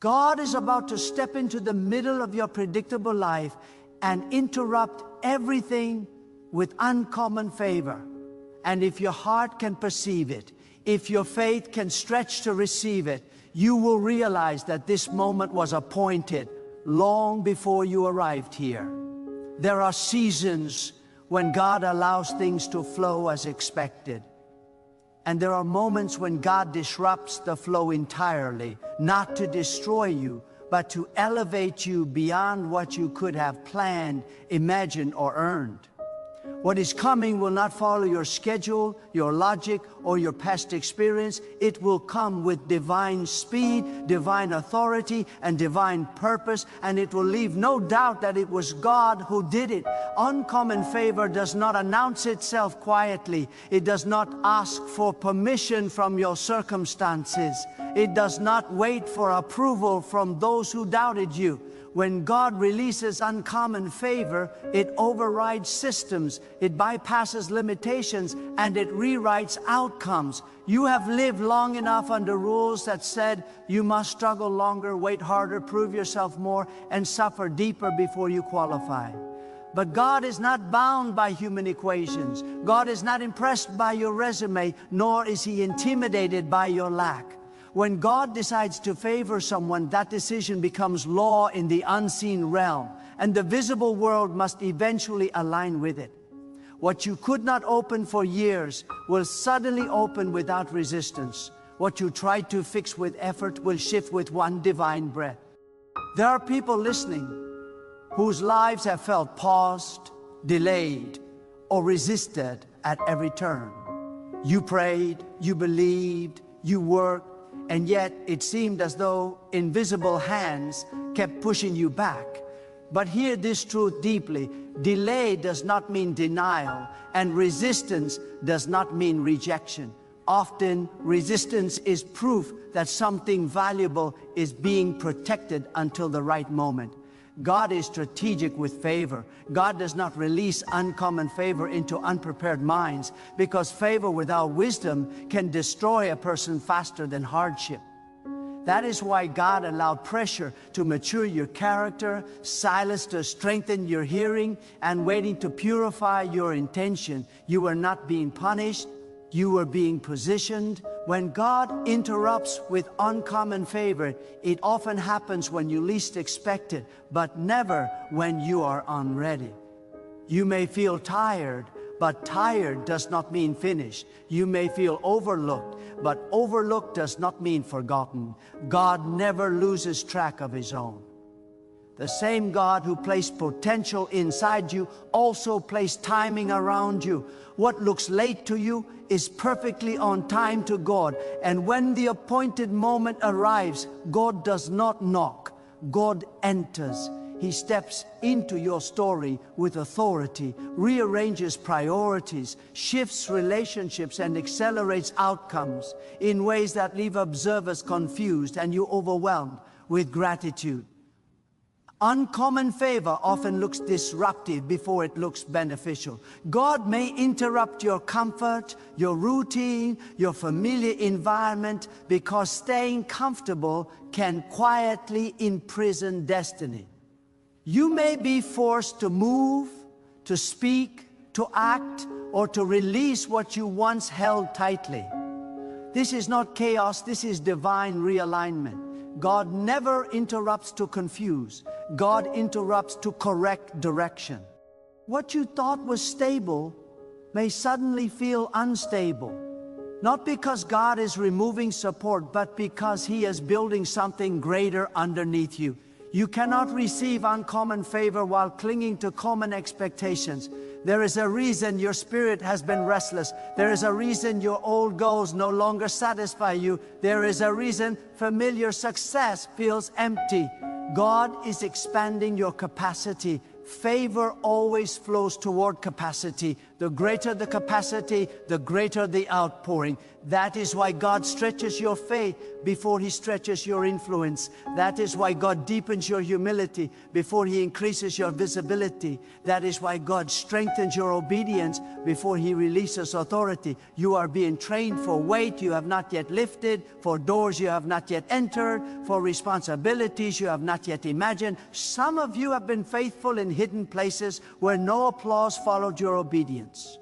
God is about to step into the middle of your predictable life and interrupt everything with uncommon favor. And if your heart can perceive it, if your faith can stretch to receive it, you will realize that this moment was appointed long before you arrived here. There are seasons when God allows things to flow as expected. And there are moments when God disrupts the flow entirely, not to destroy you, but to elevate you beyond what you could have planned, imagined, or earned. What is coming will not follow your schedule, your logic, or your past experience. It will come with divine speed, divine authority, and divine purpose, and it will leave no doubt that it was God who did it. Uncommon favor does not announce itself quietly. It does not ask for permission from your circumstances. It does not wait for approval from those who doubted you. When God releases uncommon favor, it overrides systems, it bypasses limitations, and it rewrites outcomes. You have lived long enough under rules that said you must struggle longer, wait harder, prove yourself more, and suffer deeper before you qualify. But God is not bound by human equations. God is not impressed by your resume, nor is He intimidated by your lack. When God decides to favor someone, that decision becomes law in the unseen realm, and the visible world must eventually align with it. What you could not open for years will suddenly open without resistance. What you tried to fix with effort will shift with one divine breath. There are people listening whose lives have felt paused, delayed, or resisted at every turn. You prayed, you believed, you worked, and yet it seemed as though invisible hands kept pushing you back. But hear this truth deeply. Delay does not mean denial, and resistance does not mean rejection. Often, resistance is proof that something valuable is being protected until the right moment. God is strategic with favor. God does not release uncommon favor into unprepared minds, because favor without wisdom can destroy a person faster than hardship. That is why God allowed pressure to mature your character, silence to strengthen your hearing, and waiting to purify your intention. You were not being punished, you were being positioned. When God interrupts with uncommon favor, it often happens when you least expect it, but never when you are unready. You may feel tired, but tired does not mean finished. You may feel overlooked, but overlooked does not mean forgotten. God never loses track of His own. The same God who placed potential inside you also placed timing around you. What looks late to you is perfectly on time to God. And when the appointed moment arrives, God does not knock. God enters. He steps into your story with authority, rearranges priorities, shifts relationships, and accelerates outcomes in ways that leave observers confused and you overwhelmed with gratitude. Uncommon favor often looks disruptive before it looks beneficial. God may interrupt your comfort, your routine, your familiar environment, because staying comfortable can quietly imprison destiny. You may be forced to move, to speak, to act, or to release what you once held tightly. This is not chaos, this is divine realignment. God never interrupts to confuse. God interrupts to correct direction. What you thought was stable may suddenly feel unstable. Not because God is removing support, but because He is building something greater underneath you. You cannot receive uncommon favor while clinging to common expectations. There is a reason your spirit has been restless. There is a reason your old goals no longer satisfy you. There is a reason familiar success feels empty. God is expanding your capacity. Favor always flows toward capacity. The greater the capacity, the greater the outpouring. That is why God stretches your faith before He stretches your influence. That is why God deepens your humility before He increases your visibility. That is why God strengthens your obedience before He releases authority. You are being trained for weight you have not yet lifted, for doors you have not yet entered, for responsibilities you have not yet imagined. Some of you have been faithful in hidden places where no applause followed your obedience.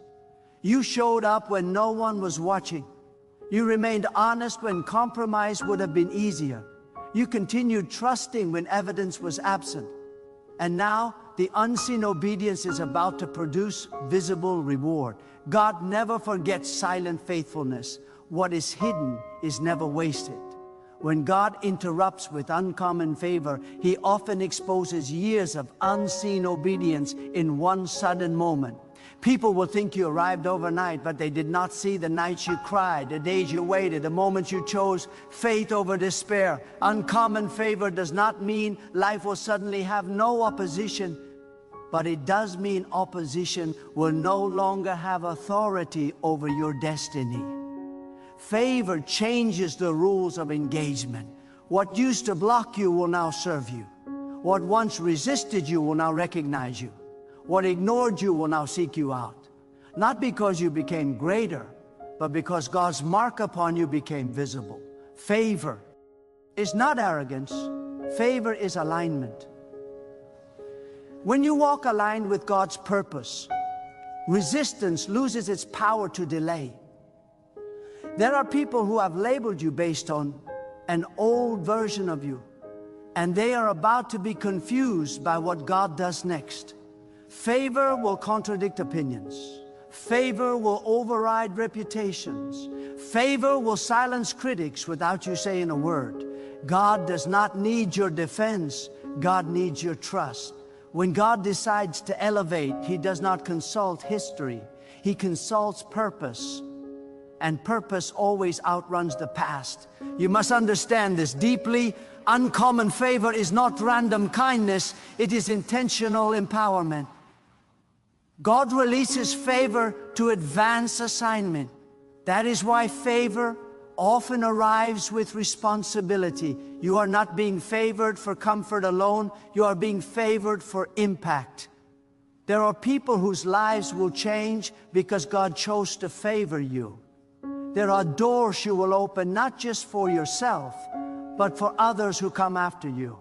You showed up when no one was watching. You remained honest when compromise would have been easier. You continued trusting when evidence was absent. And now, the unseen obedience is about to produce visible reward. God never forgets silent faithfulness. What is hidden is never wasted. When God interrupts with uncommon favor, He often exposes years of unseen obedience in one sudden moment. People will think you arrived overnight, but they did not see the nights you cried, the days you waited, the moments you chose faith over despair. Uncommon favor does not mean life will suddenly have no opposition, but it does mean opposition will no longer have authority over your destiny. Favor changes the rules of engagement. What used to block you will now serve you. What once resisted you will now recognize you. What ignored you will now seek you out. Not because you became greater, but because God's mark upon you became visible. Favor is not arrogance. Favor is alignment. When you walk aligned with God's purpose, resistance loses its power to delay. There are people who have labeled you based on an old version of you, and they are about to be confused by what God does next. Favor will contradict opinions. Favor will override reputations. Favor will silence critics without you saying a word. God does not need your defense. God needs your trust. When God decides to elevate, He does not consult history. He consults purpose. And purpose always outruns the past. You must understand this deeply. Uncommon favor is not random kindness. It is intentional empowerment. God releases favor to advance assignment. That is why favor often arrives with responsibility. You are not being favored for comfort alone. You are being favored for impact. There are people whose lives will change because God chose to favor you. There are doors you will open not just for yourself, but for others who come after you.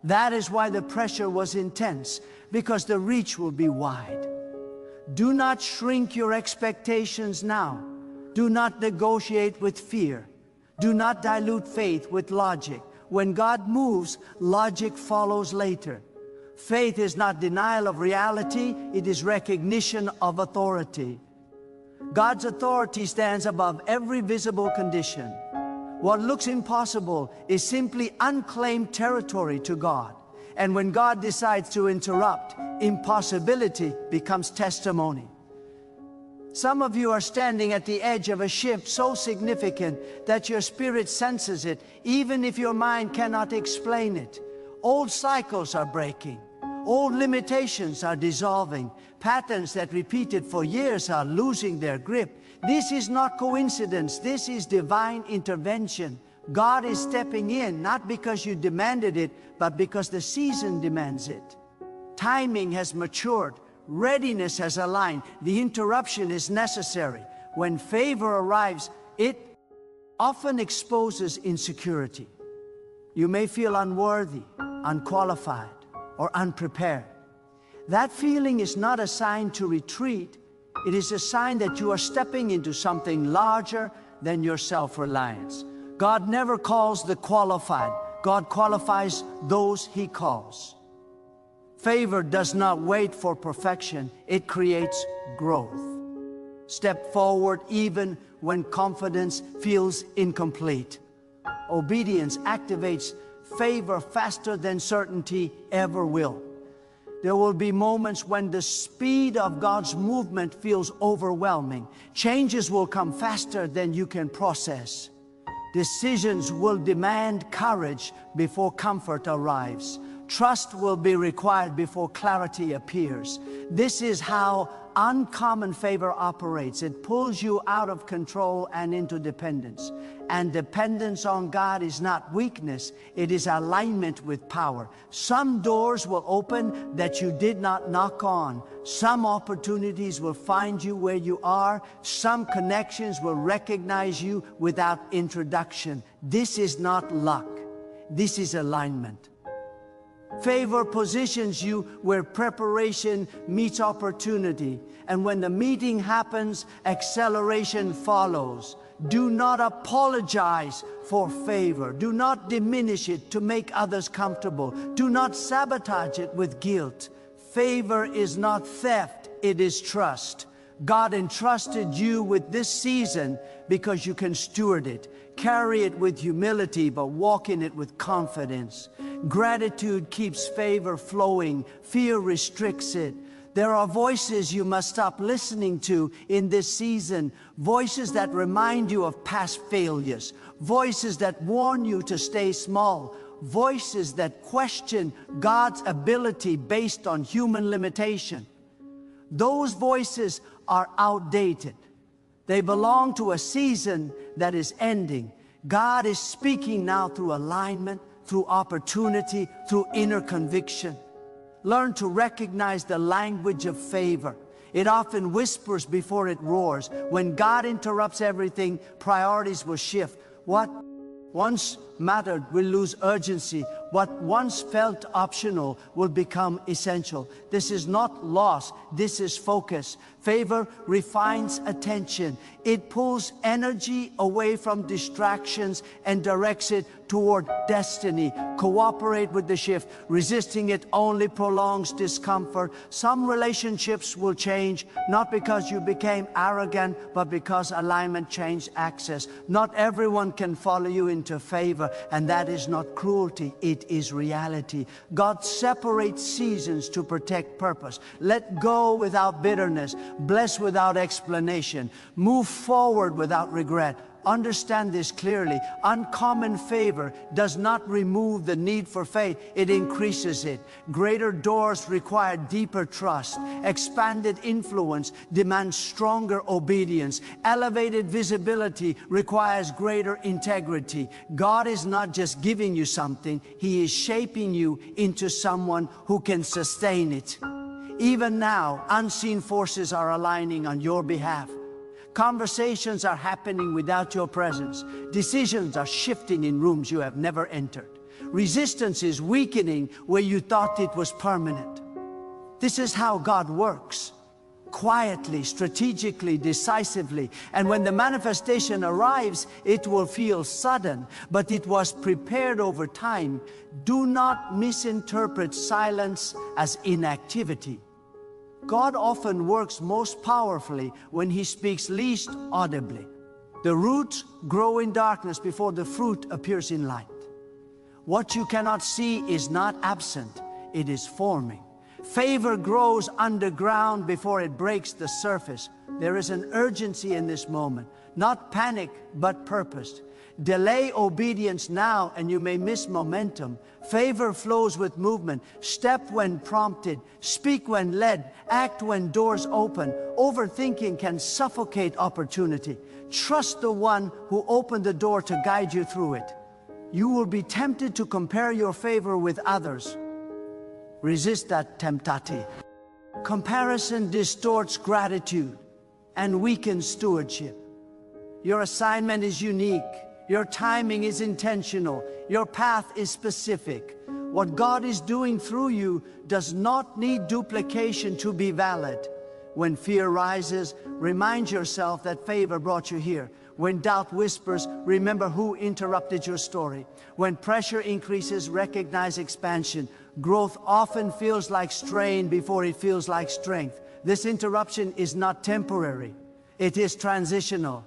That is why the pressure was intense, because the reach will be wide. Do not shrink your expectations now. Do not negotiate with fear. Do not dilute faith with logic. When God moves, logic follows later. Faith is not denial of reality, it is recognition of authority. God's authority stands above every visible condition. What looks impossible is simply unclaimed territory to God. And when God decides to interrupt, impossibility becomes testimony. Some of you are standing at the edge of a shift so significant that your spirit senses it, even if your mind cannot explain it. Old cycles are breaking. Old limitations are dissolving. Patterns that repeated for years are losing their grip. This is not coincidence. This is divine intervention. God is stepping in, not because you demanded it, but because the season demands it. Timing has matured. Readiness has aligned. The interruption is necessary. When favor arrives, it often exposes insecurity. You may feel unworthy, unqualified, or unprepared. That feeling is not a sign to retreat. It is a sign that you are stepping into something larger than your self-reliance. God never calls the qualified. God qualifies those He calls. Favor does not wait for perfection. It creates growth. Step forward even when confidence feels incomplete. Obedience activates favor faster than certainty ever will. There will be moments when the speed of God's movement feels overwhelming. Changes will come faster than you can process. Decisions will demand courage before comfort arrives. Trust will be required before clarity appears. This is how uncommon favor operates. It pulls you out of control and into dependence. And dependence on God is not weakness, it is alignment with power. Some doors will open that you did not knock on. Some opportunities will find you where you are. Some connections will recognize you without introduction. This is not luck. This is alignment. Favor positions you where preparation meets opportunity. And when the meeting happens, acceleration follows. Do not apologize for favor. Do not diminish it to make others comfortable. Do not sabotage it with guilt. Favor is not theft, it is trust. God entrusted you with this season because you can steward it. Carry it with humility, but walk in it with confidence. Gratitude keeps favor flowing. Fear restricts it. There are voices you must stop listening to in this season. Voices that remind you of past failures. Voices that warn you to stay small. Voices that question God's ability based on human limitation. Those voices are outdated. They belong to a season that is ending. God is speaking now through alignment, through opportunity, through inner conviction. Learn to recognize the language of favor. It often whispers before it roars. When God interrupts everything, priorities will shift. What once mattered will lose urgency. What once felt optional will become essential. This is not loss, this is focus. Favor refines attention. It pulls energy away from distractions and directs it toward destiny. Cooperate with the shift. Resisting it only prolongs discomfort. Some relationships will change, not because you became arrogant, but because alignment changed access. Not everyone can follow you into favor, and that is not cruelty, it is reality. God separates seasons to protect purpose. Let go without bitterness. Bless without explanation. Move forward without regret. Understand this clearly. Uncommon favor does not remove the need for faith, it increases it. Greater doors require deeper trust. Expanded influence demands stronger obedience. Elevated visibility requires greater integrity. God is not just giving you something, He is shaping you into someone who can sustain it. Even now, unseen forces are aligning on your behalf. Conversations are happening without your presence. Decisions are shifting in rooms you have never entered. Resistance is weakening where you thought it was permanent. This is how God works. Quietly, strategically, decisively. And when the manifestation arrives, it will feel sudden, but it was prepared over time. Do not misinterpret silence as inactivity. God often works most powerfully when He speaks least audibly. The roots grow in darkness before the fruit appears in light. What you cannot see is not absent, it is forming. Favor grows underground before it breaks the surface. There is an urgency in this moment, not panic, but purpose. Delay obedience now and you may miss momentum. Favor flows with movement. Step when prompted. Speak when led. Act when doors open. Overthinking can suffocate opportunity. Trust the one who opened the door to guide you through it. You will be tempted to compare your favor with others. Resist that temptation. Comparison distorts gratitude and weakens stewardship. Your assignment is unique. Your timing is intentional. Your path is specific. What God is doing through you does not need duplication to be valid. When fear rises, remind yourself that favor brought you here. When doubt whispers, remember who interrupted your story. When pressure increases, recognize expansion. Growth often feels like strain before it feels like strength. This interruption is not temporary. It is transitional.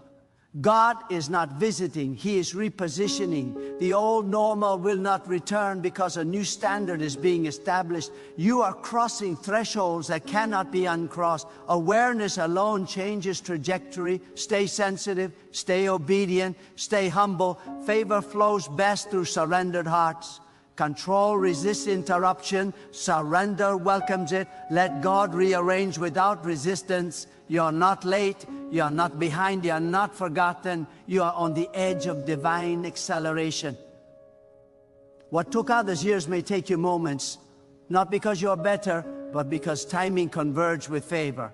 God is not visiting, He is repositioning. The old normal will not return because a new standard is being established. You are crossing thresholds that cannot be uncrossed. Awareness alone changes trajectory. Stay sensitive, stay obedient, stay humble. Favor flows best through surrendered hearts. Control resists interruption. Surrender welcomes it. Let God rearrange without resistance. You're not late. You're not behind. You're not forgotten. You are on the edge of divine acceleration. What took others years may take you moments, not because you're better, but because timing converged with favor.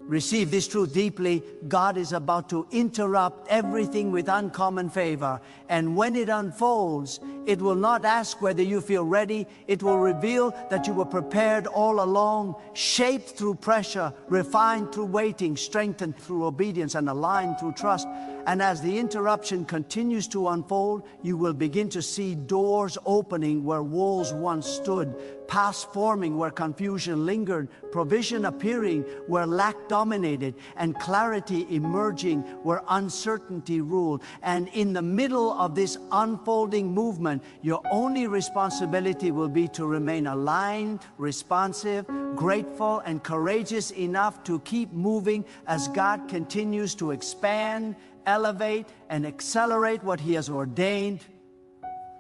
Receive this truth deeply. God is about to interrupt everything with uncommon favor. And when it unfolds, it will not ask whether you feel ready. It will reveal that you were prepared all along, shaped through pressure, refined through waiting, strengthened through obedience, and aligned through trust. And as the interruption continues to unfold, you will begin to see doors opening where walls once stood, paths forming where confusion lingered, provision appearing where lack dominated, and clarity emerging where uncertainty ruled. And in the middle of this unfolding movement, your only responsibility will be to remain aligned, responsive, grateful, and courageous enough to keep moving as God continues to expand, elevate, and accelerate what He has ordained.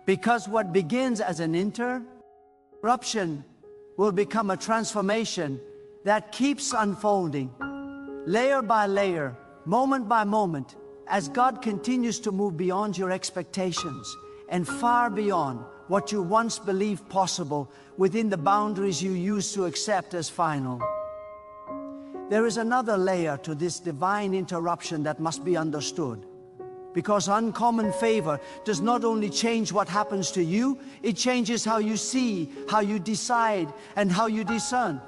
Because what begins as an interruption will become a transformation that keeps unfolding, layer by layer, moment by moment, as God continues to move beyond your expectations and far beyond what you once believed possible within the boundaries you used to accept as final. There is another layer to this divine interruption that must be understood. Because uncommon favor does not only change what happens to you, it changes how you see, how you decide, and how you discern.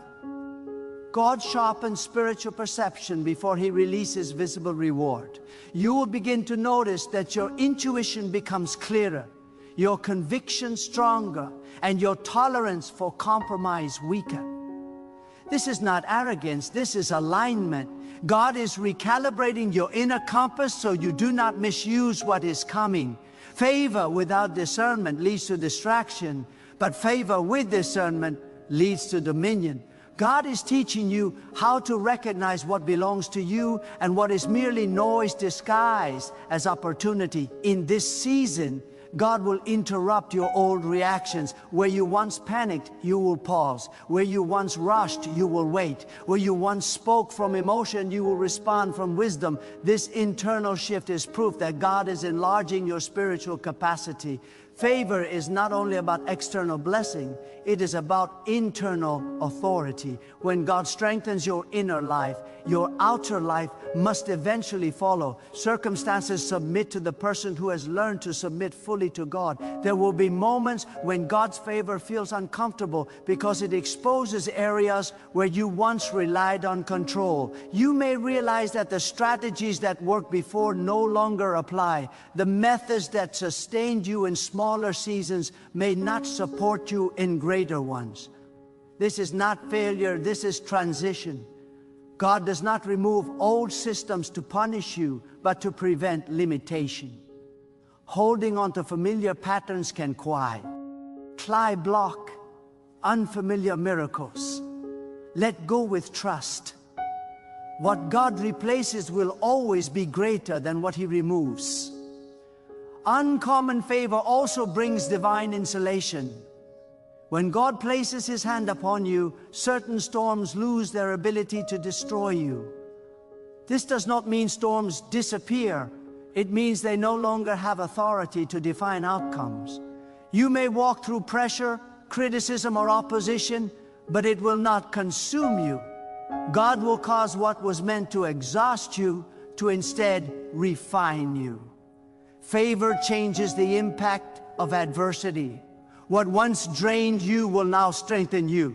God sharpens spiritual perception before He releases visible reward. You will begin to notice that your intuition becomes clearer, your conviction stronger, and your tolerance for compromise weaker. This is not arrogance, this is alignment. God is recalibrating your inner compass so you do not misuse what is coming. Favor without discernment leads to distraction, but favor with discernment leads to dominion. God is teaching you how to recognize what belongs to you and what is merely noise disguised as opportunity. In this season, God will interrupt your old reactions. Where you once panicked, you will pause. Where you once rushed, you will wait. Where you once spoke from emotion, you will respond from wisdom. This internal shift is proof that God is enlarging your spiritual capacity. Favor is not only about external blessing, it is about internal authority. When God strengthens your inner life, your outer life must eventually follow. Circumstances submit to the person who has learned to submit fully to God. There will be moments when God's favor feels uncomfortable because it exposes areas where you once relied on control. You may realize that the strategies that worked before no longer apply. The methods that sustained you in smaller seasons may not support you in greater ones. This is not failure, this is transition. God does not remove old systems to punish you, but to prevent limitation. Holding on to familiar patterns can quiet, block unfamiliar miracles. Let go with trust. What God replaces will always be greater than what He removes. Uncommon favor also brings divine insulation. When God places His hand upon you, certain storms lose their ability to destroy you. This does not mean storms disappear. It means they no longer have authority to define outcomes. You may walk through pressure, criticism, or opposition, but it will not consume you. God will cause what was meant to exhaust you to instead refine you. Favor changes the impact of adversity. What once drained you will now strengthen you.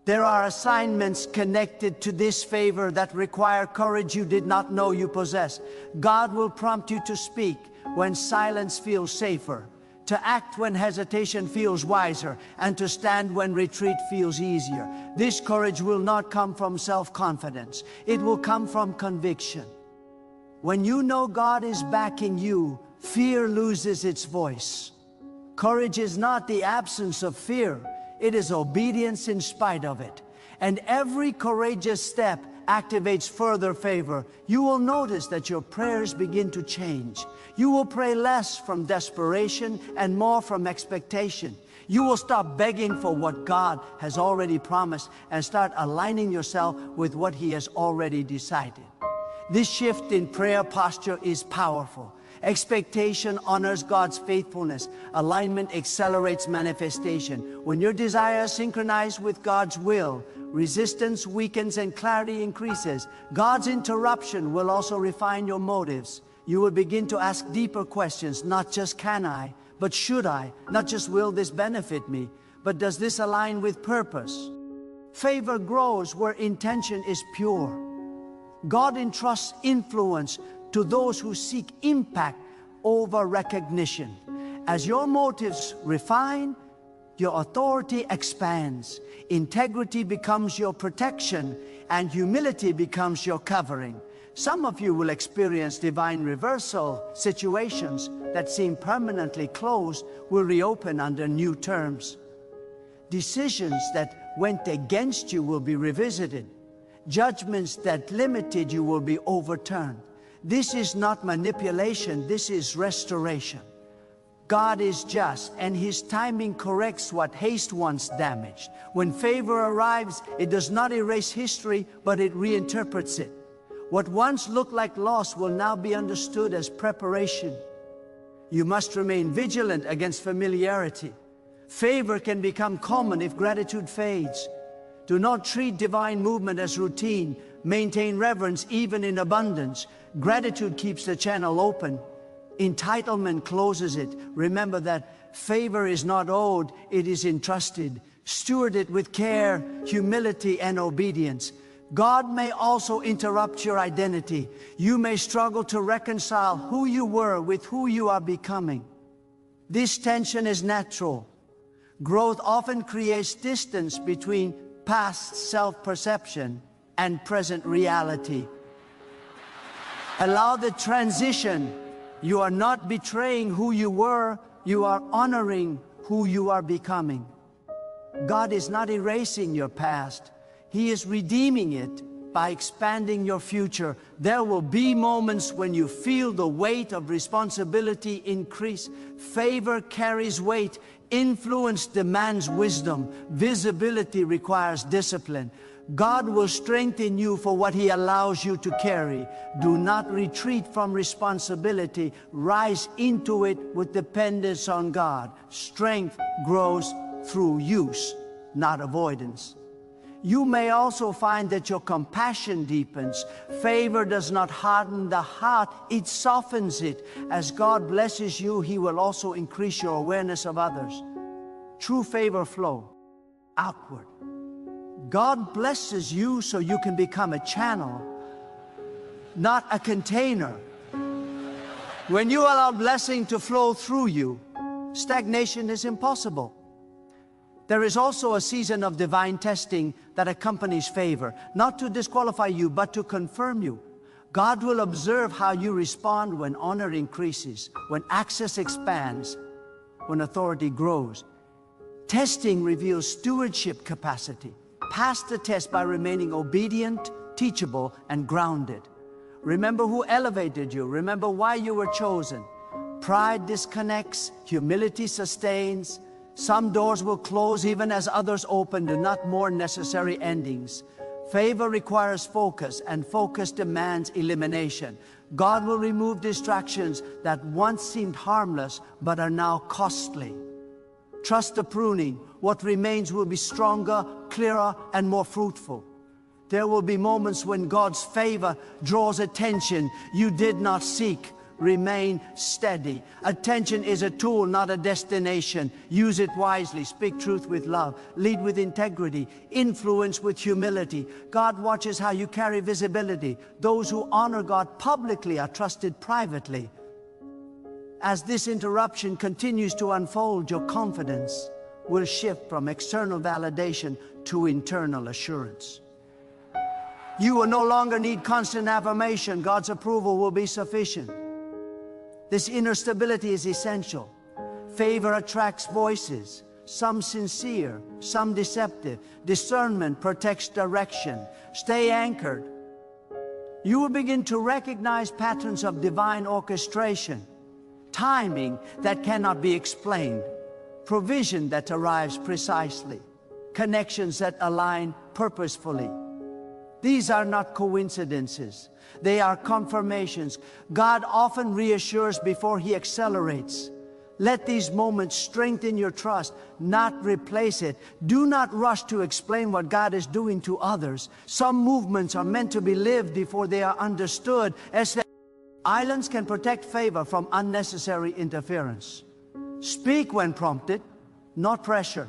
There are assignments connected to this favor that require courage you did not know you possessed. God will prompt you to speak when silence feels safer, to act when hesitation feels wiser, and to stand when retreat feels easier. This courage will not come from self-confidence. It will come from conviction. When you know God is backing you, fear loses its voice. Courage is not the absence of fear. It is obedience in spite of it. And every courageous step activates further favor. You will notice that your prayers begin to change. You will pray less from desperation and more from expectation. You will stop begging for what God has already promised and start aligning yourself with what He has already decided. This shift in prayer posture is powerful. Expectation honors God's faithfulness. Alignment accelerates manifestation. When your desires synchronize with God's will, resistance weakens and clarity increases. God's interruption will also refine your motives. You will begin to ask deeper questions, not just can I, but should I? Not just will this benefit me, but does this align with purpose? Favor grows where intention is pure. God entrusts influence to those who seek impact over recognition. As your motives refine, your authority expands. Integrity becomes your protection, and humility becomes your covering. Some of you will experience divine reversal. Situations that seem permanently closed will reopen under new terms. Decisions that went against you will be revisited. Judgments that limited you will be overturned. This is not manipulation, this is restoration. God is just, and His timing corrects what haste once damaged. When favor arrives, it does not erase history, but it reinterprets it. What once looked like loss will now be understood as preparation. You must remain vigilant against familiarity. Favor can become common if gratitude fades. Do not treat divine movement as routine. Maintain reverence even in abundance. Gratitude keeps the channel open. Entitlement closes it. Remember that favor is not owed, it is entrusted. Steward it with care, humility, and obedience. God may also interrupt your identity. You may struggle to reconcile who you were with who you are becoming. This tension is natural. Growth often creates distance between past self-perception and present reality. Allow the transition. You are not betraying who you were, you are honoring who you are becoming. God is not erasing your past. He is redeeming it by expanding your future. There will be moments when you feel the weight of responsibility increase. Favor carries weight. Influence demands wisdom. Visibility requires discipline. God will strengthen you for what He allows you to carry. Do not retreat from responsibility. Rise into it with dependence on God. Strength grows through use, not avoidance. You may also find that your compassion deepens. Favor does not harden the heart, it softens it. As God blesses you, He will also increase your awareness of others. True favor flow outward. God blesses you so you can become a channel, not a container. When you allow blessing to flow through you, stagnation is impossible. There is also a season of divine testing that accompanies favor, not to disqualify you, but to confirm you. God will observe how you respond when honor increases, when access expands, when authority grows. Testing reveals stewardship capacity. Pass the test by remaining obedient, teachable, and grounded. Remember who elevated you. Remember why you were chosen. Pride disconnects, humility sustains. Some doors will close even as others open. Do not mourn necessary endings. Favor requires focus, and focus demands elimination. God will remove distractions that once seemed harmless but are now costly. Trust the pruning. What remains will be stronger, clearer, and more fruitful. There will be moments when God's favor draws attention you did not seek. Remain steady. Attention is a tool, not a destination. Use it wisely. Speak truth with love. Lead with integrity. Influence with humility. God watches how you carry visibility. Those who honor God publicly are trusted privately. As this interruption continues to unfold, your confidence will shift from external validation to internal assurance. You will no longer need constant affirmation. God's approval will be sufficient. This inner stability is essential. Favor attracts voices, some sincere, some deceptive. Discernment protects direction. Stay anchored. You will begin to recognize patterns of divine orchestration, timing that cannot be explained, provision that arrives precisely, connections that align purposefully. These are not coincidences. They are confirmations. God often reassures before He accelerates. Let these moments strengthen your trust, not replace it. Do not rush to explain what God is doing to others. Some movements are meant to be lived before they are understood. As islands can protect favor from unnecessary interference. Speak when prompted, not pressure.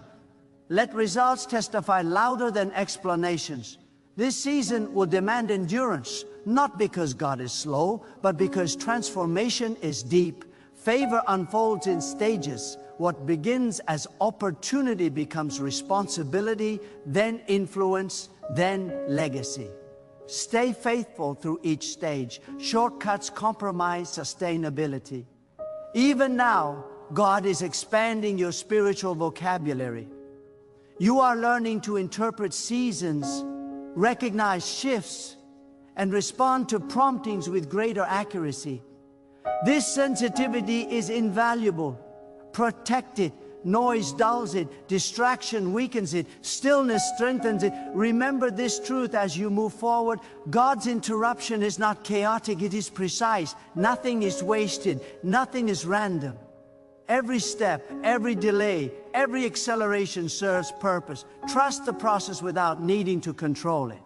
Let results testify louder than explanations. This season will demand endurance, not because God is slow, but because transformation is deep. Favor unfolds in stages. What begins as opportunity becomes responsibility, then influence, then legacy. Stay faithful through each stage. Shortcuts compromise sustainability. Even now, God is expanding your spiritual vocabulary. You are learning to interpret seasons, recognize shifts, and respond to promptings with greater accuracy. This sensitivity is invaluable. Protect it. Noise dulls it. Distraction weakens it. Stillness strengthens it. Remember this truth as you move forward. God's interruption is not chaotic, it is precise. Nothing is wasted. Nothing is random. Every step, every delay, every acceleration serves purpose. Trust the process without needing to control it.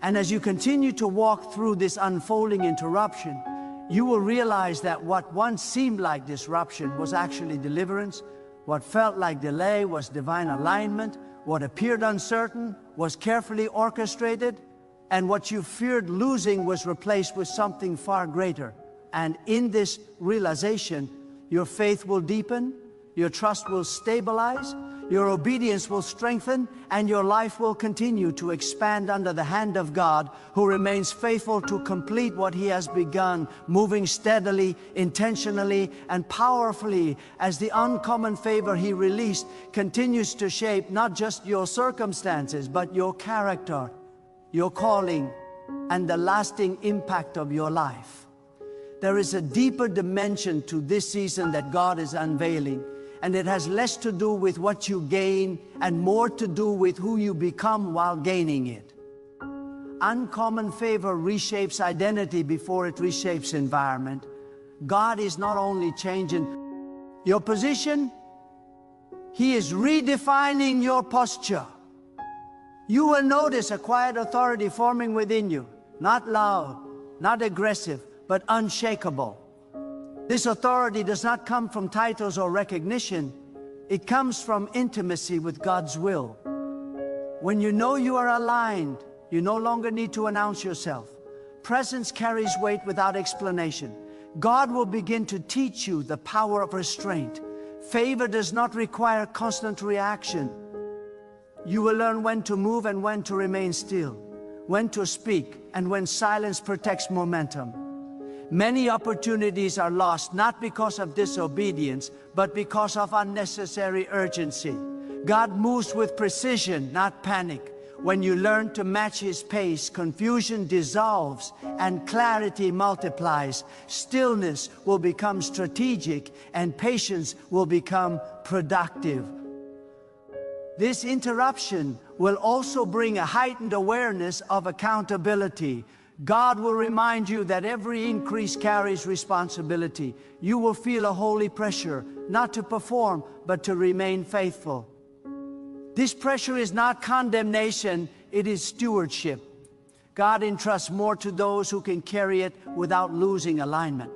And as you continue to walk through this unfolding interruption, you will realize that what once seemed like disruption was actually deliverance. What felt like delay was divine alignment. What appeared uncertain was carefully orchestrated. And what you feared losing was replaced with something far greater. And in this realization, your faith will deepen, your trust will stabilize, your obedience will strengthen, and your life will continue to expand under the hand of God, who remains faithful to complete what He has begun, moving steadily, intentionally, and powerfully as the uncommon favor He released continues to shape not just your circumstances, but your character, your calling, and the lasting impact of your life. There is a deeper dimension to this season that God is unveiling, and it has less to do with what you gain and more to do with who you become while gaining it. Uncommon favor reshapes identity before it reshapes environment. God is not only changing your position, He is redefining your posture. You will notice a quiet authority forming within you, not loud, not aggressive, but unshakable. This authority does not come from titles or recognition. It comes from intimacy with God's will. When you know you are aligned, you no longer need to announce yourself. Presence carries weight without explanation. God will begin to teach you the power of restraint. Favor does not require constant reaction. You will learn when to move and when to remain still, when to speak and when silence protects momentum. Many opportunities are lost not because of disobedience, but because of unnecessary urgency. God moves with precision, not panic. When you learn to match His pace, confusion dissolves and clarity multiplies. Stillness will become strategic and patience will become productive. This interruption will also bring a heightened awareness of accountability. God will remind you that every increase carries responsibility. You will feel a holy pressure, not to perform, but to remain faithful. This pressure is not condemnation, it is stewardship. God entrusts more to those who can carry it without losing alignment.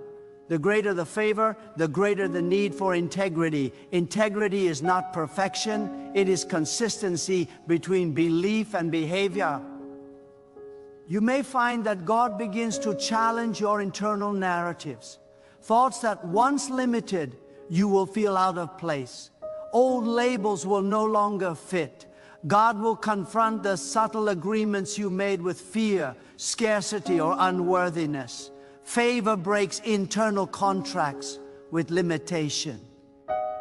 The greater the favor, the greater the need for integrity. Integrity is not perfection, it is consistency between belief and behavior. You may find that God begins to challenge your internal narratives. Thoughts that once limited, you will feel out of place. Old labels will no longer fit. God will confront the subtle agreements you made with fear, scarcity, or unworthiness. Favor breaks internal contracts with limitation.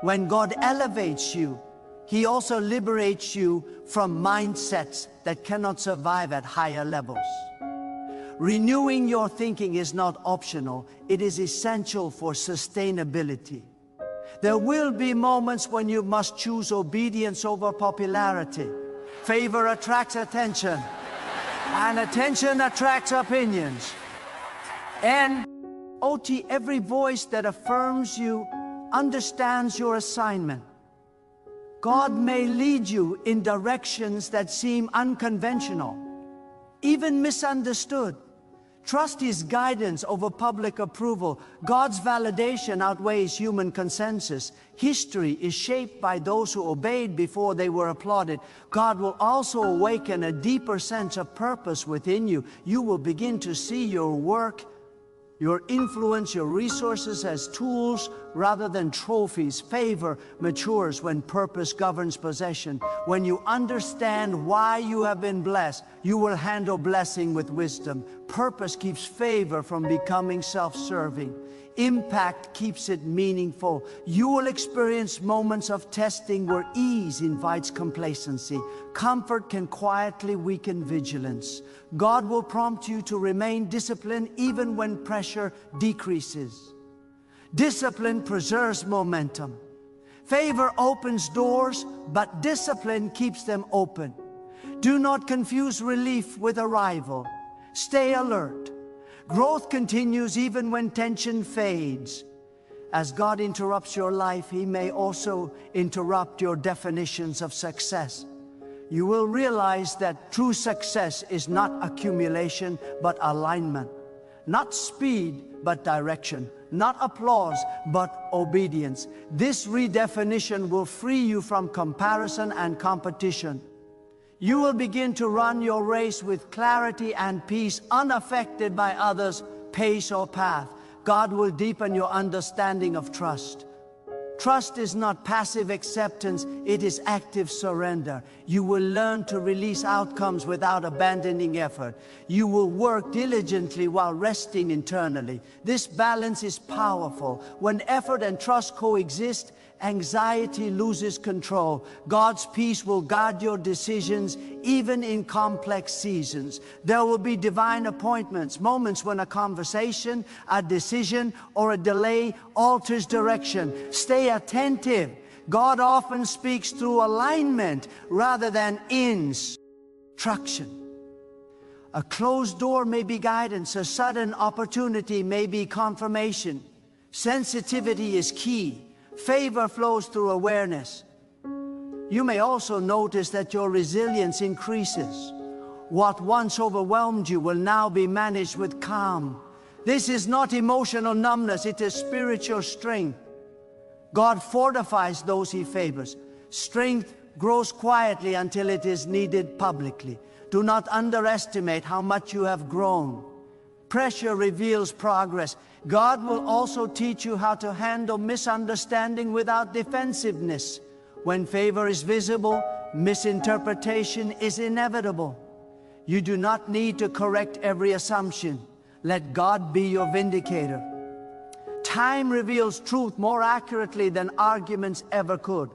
When God elevates you, He also liberates you from mindsets that cannot survive at higher levels. Renewing your thinking is not optional, it is essential for sustainability. There will be moments when you must choose obedience over popularity. Favor attracts attention, and attention attracts opinions. And every voice that affirms you understands your assignment. God may lead you in directions that seem unconventional, even misunderstood. Trust His guidance over public approval. God's validation outweighs human consensus. History is shaped by those who obeyed before they were applauded. God will also awaken a deeper sense of purpose within you. You will begin to see your work, your influence, your resources as tools rather than trophies. Favor matures when purpose governs possession. When you understand why you have been blessed, you will handle blessing with wisdom. Purpose keeps favor from becoming self-serving. Impact keeps it meaningful. You will experience moments of testing where ease invites complacency. Comfort can quietly weaken vigilance. God will prompt you to remain disciplined even when pressure decreases. Discipline preserves momentum. Favor opens doors, but discipline keeps them open. Do not confuse relief with arrival. Stay alert. Growth continues even when tension fades. As God interrupts your life, He may also interrupt your definitions of success. You will realize that true success is not accumulation, but alignment. Not speed, but direction. Not applause, but obedience. This redefinition will free you from comparison and competition. You will begin to run your race with clarity and peace, unaffected by others' pace or path. God will deepen your understanding of trust. Trust is not passive acceptance, it is active surrender. You will learn to release outcomes without abandoning effort. You will work diligently while resting internally. This balance is powerful. When effort and trust coexist, anxiety loses control. God's peace will guide your decisions even in complex seasons. There will be divine appointments, moments when a conversation, a decision, or a delay alters direction. Stay attentive. God often speaks through alignment rather than instruction. A closed door may be guidance, a sudden opportunity may be confirmation. Sensitivity is key. Favor flows through awareness. You may also notice that your resilience increases. What once overwhelmed you will now be managed with calm. This is not emotional numbness, it is spiritual strength. God fortifies those He favors. Strength grows quietly until it is needed publicly. Do not underestimate how much you have grown. Pressure reveals progress. God will also teach you how to handle misunderstanding without defensiveness. When favor is visible, misinterpretation is inevitable. You do not need to correct every assumption. Let God be your vindicator. Time reveals truth more accurately than arguments ever could.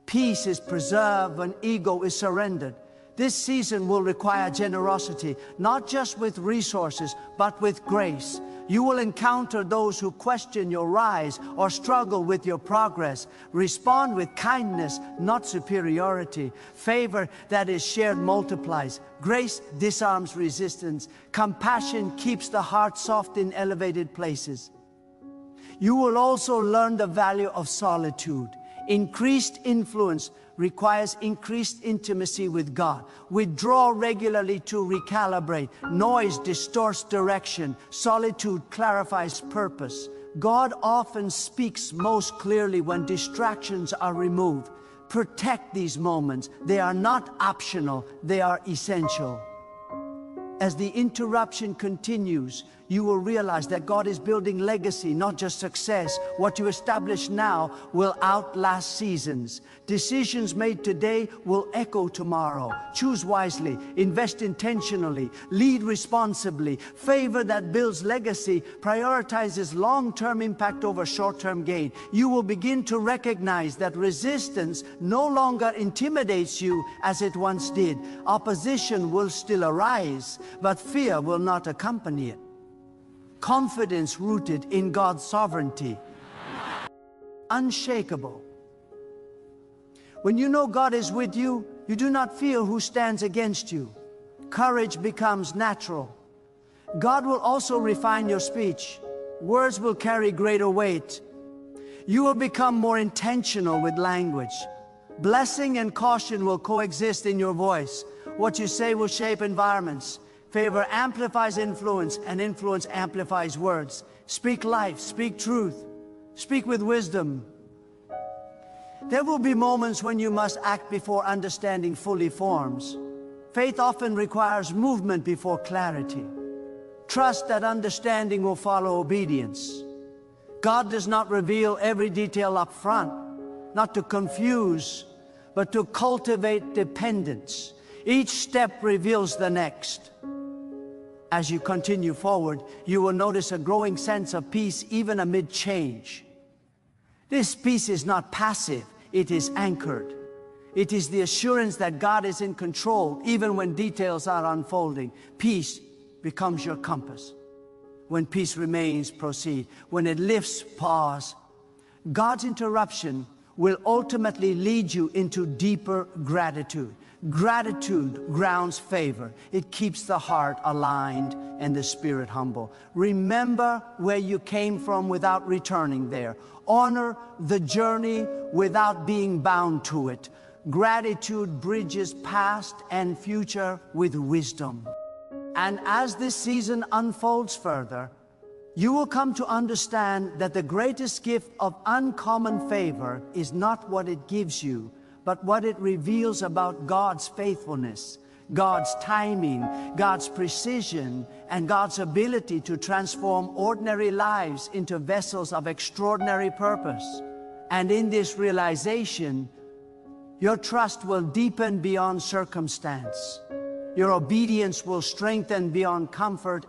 Peace is preserved when ego is surrendered. This season will require generosity, not just with resources, but with grace. You will encounter those who question your rise or struggle with your progress. Respond with kindness, not superiority. Favor that is shared multiplies. Grace disarms resistance. Compassion keeps the heart soft in elevated places. You will also learn the value of solitude. Increased influence requires increased intimacy with God. Withdraw regularly to recalibrate. Noise distorts direction. Solitude clarifies purpose. God often speaks most clearly when distractions are removed. Protect these moments. They are not optional, they are essential. As the interruption continues, you will realize that God is building legacy, not just success. What you establish now will outlast seasons. Decisions made today will echo tomorrow. Choose wisely, invest intentionally, lead responsibly. Favor that builds legacy prioritizes long-term impact over short-term gain. You will begin to recognize that resistance no longer intimidates you as it once did. Opposition will still arise, but fear will not accompany it. Confidence rooted in God's sovereignty. Unshakable. When you know God is with you, you do not fear who stands against you. Courage becomes natural. God will also refine your speech. Words will carry greater weight. You will become more intentional with language. Blessing and caution will coexist in your voice. What you say will shape environments. Favor amplifies influence, and influence amplifies words. Speak life, speak truth, speak with wisdom. There will be moments when you must act before understanding fully forms. Faith often requires movement before clarity. Trust that understanding will follow obedience. God does not reveal every detail up front, not to confuse, but to cultivate dependence. Each step reveals the next. As you continue forward, you will notice a growing sense of peace even amid change. This peace is not passive, it is anchored. It is the assurance that God is in control even when details are unfolding. Peace becomes your compass. When peace remains, proceed. When it lifts, pause. God's interruption will ultimately lead you into deeper gratitude. Gratitude grounds favor. It keeps the heart aligned and the spirit humble. Remember where you came from without returning there. Honor the journey without being bound to it. Gratitude bridges past and future with wisdom. And as this season unfolds further, you will come to understand that the greatest gift of uncommon favor is not what it gives you, but what it reveals about God's faithfulness, God's timing, God's precision, and God's ability to transform ordinary lives into vessels of extraordinary purpose. And in this realization, your trust will deepen beyond circumstance. Your obedience will strengthen beyond comfort,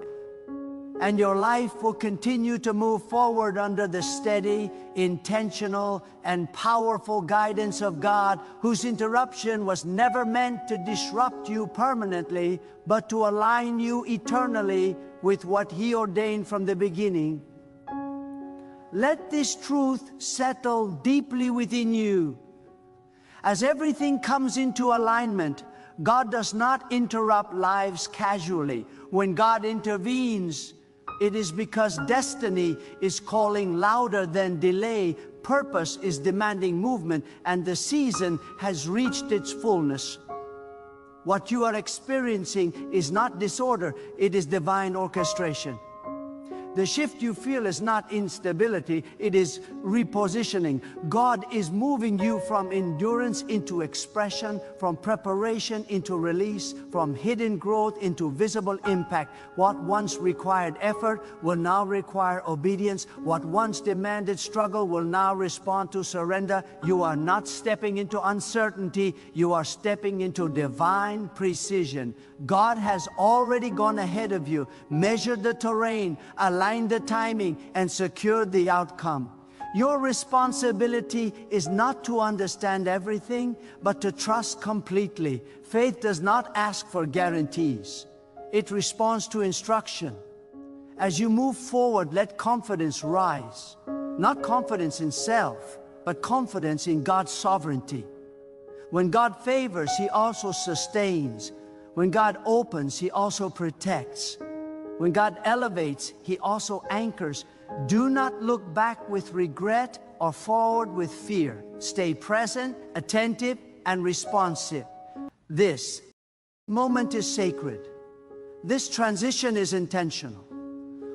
and your life will continue to move forward under the steady, intentional, and powerful guidance of God, whose interruption was never meant to disrupt you permanently, but to align you eternally with what He ordained from the beginning. Let this truth settle deeply within you. As everything comes into alignment, God does not interrupt lives casually. When God intervenes, it is because destiny is calling louder than delay, purpose is demanding movement, and the season has reached its fullness. What you are experiencing is not disorder, it is divine orchestration. The shift you feel is not instability, it is repositioning. God is moving you from endurance into expression, from preparation into release, from hidden growth into visible impact. What once required effort will now require obedience. What once demanded struggle will now respond to surrender. You are not stepping into uncertainty, you are stepping into divine precision. God has already gone ahead of you, measured the terrain, aligned the timing, and secured the outcome. Your responsibility is not to understand everything, but to trust completely. Faith does not ask for guarantees. It responds to instruction. As you move forward, let confidence rise. Not confidence in self, but confidence in God's sovereignty. When God favors, He also sustains. When God opens, He also protects. When God elevates, He also anchors. Do not look back with regret or forward with fear. Stay present, attentive, and responsive. This moment is sacred. This transition is intentional.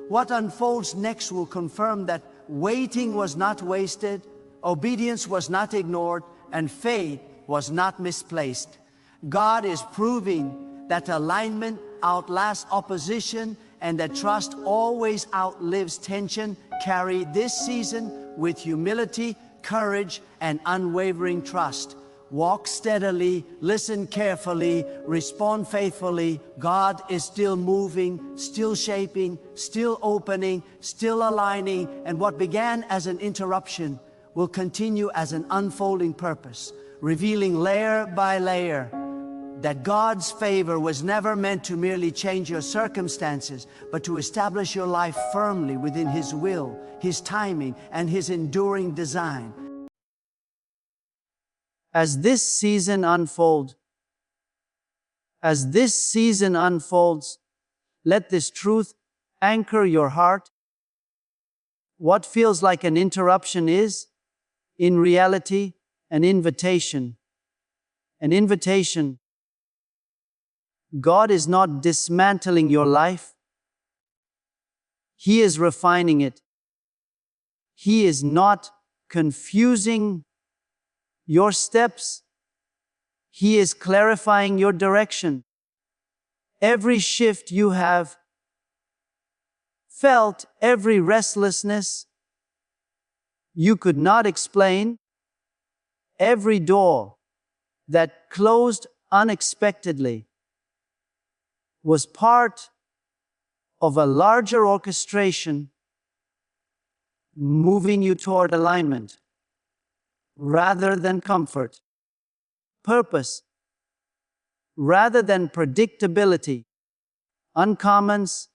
What unfolds next will confirm that waiting was not wasted, obedience was not ignored, and faith was not misplaced. God is proving that alignment outlasts opposition and that trust always outlives tension, carry this season with humility, courage, and unwavering trust. Walk steadily, listen carefully, respond faithfully. God is still moving, still shaping, still opening, still aligning, and what began as an interruption will continue as an unfolding purpose, revealing layer by layer that God's favor was never meant to merely change your circumstances, but to establish your life firmly within His will, His timing, and His enduring design. As this season unfolds, let this truth anchor your heart. What feels like an interruption is, in reality, an invitation. An invitation. God is not dismantling your life. He is refining it. He is not confusing your steps. He is clarifying your direction. Every shift you have felt, every restlessness you could not explain, every door that closed unexpectedly was part of a larger orchestration moving you toward alignment rather than comfort, purpose rather than predictability, uncommons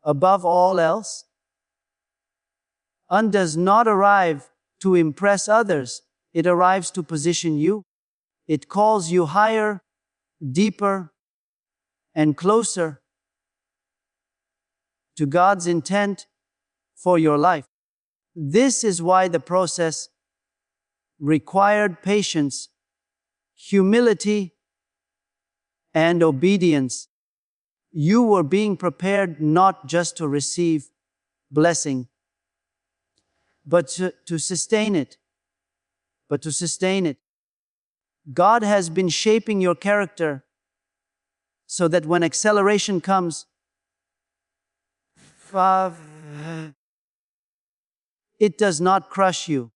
above all else. Does not arrive to impress others, it arrives to position you. It calls you higher, deeper, and closer to God's intent for your life. This is why the process required patience, humility, and obedience. You were being prepared not just to receive blessing, but to sustain it. God has been shaping your character so that when acceleration comes, it does not crush you.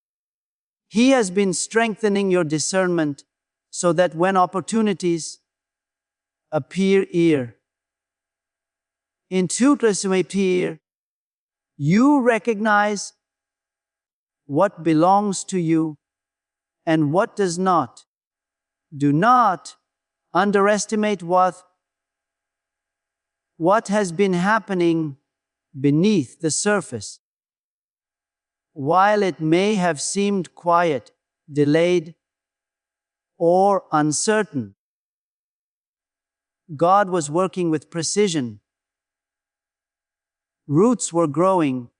He has been strengthening your discernment so that when opportunities appear, you recognize what belongs to you and what does not. Do not underestimate what has been happening beneath the surface. While it may have seemed quiet, delayed, or uncertain, God was working with precision. Roots were growing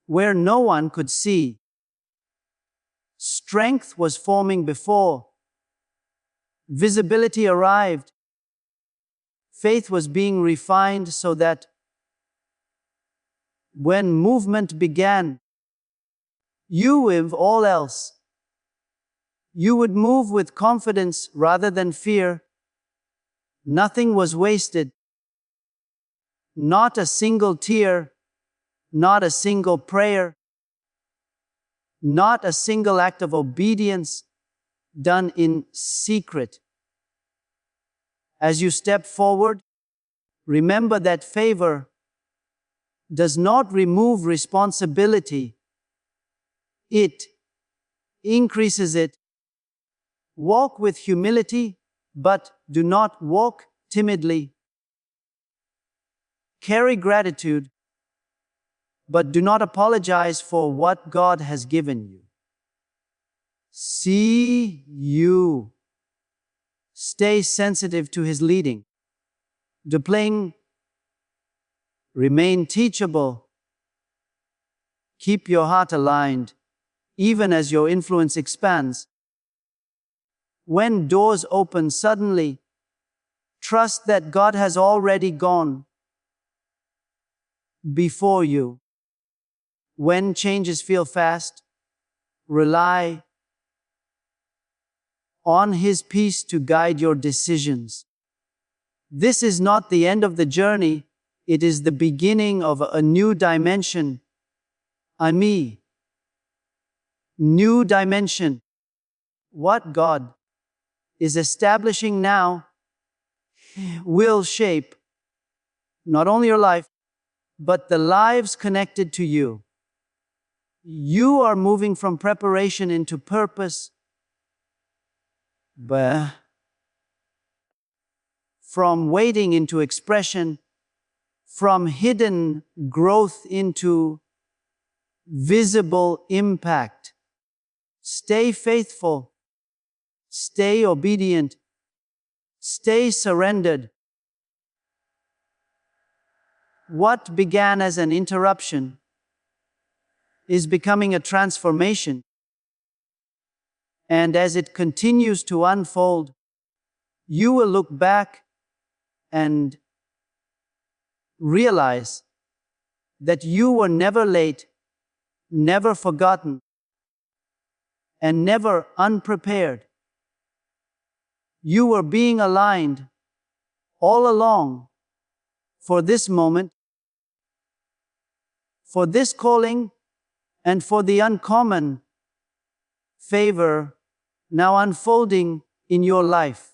where no one could see. Strength was forming before visibility arrived. Faith was being refined so that when movement began, you, with all else, you would move with confidence rather than fear. Nothing was wasted. Not a single tear, not a single prayer, not a single act of obedience done in secret. As you step forward, remember that favor does not remove responsibility. It increases it. Walk with humility, but do not walk timidly. Carry gratitude, but do not apologize for what God has given you. Stay sensitive to His leading. Remain teachable. Keep your heart aligned, even as your influence expands. When doors open suddenly, trust that God has already gone before you. When changes feel fast, rely on His peace to guide your decisions. This is not the end of the journey, it is the beginning of a new dimension. New dimension. What God is establishing now will shape not only your life, but the lives connected to you. You are moving from preparation into purpose, from waiting into expression, from hidden growth into visible impact. Stay faithful, stay obedient, stay surrendered. What began as an interruption is becoming a transformation. And as it continues to unfold, you will look back and realize that you were never late, never forgotten, and never unprepared. You were being aligned all along for this moment, for this calling, and for the uncommon favor now unfolding in your life.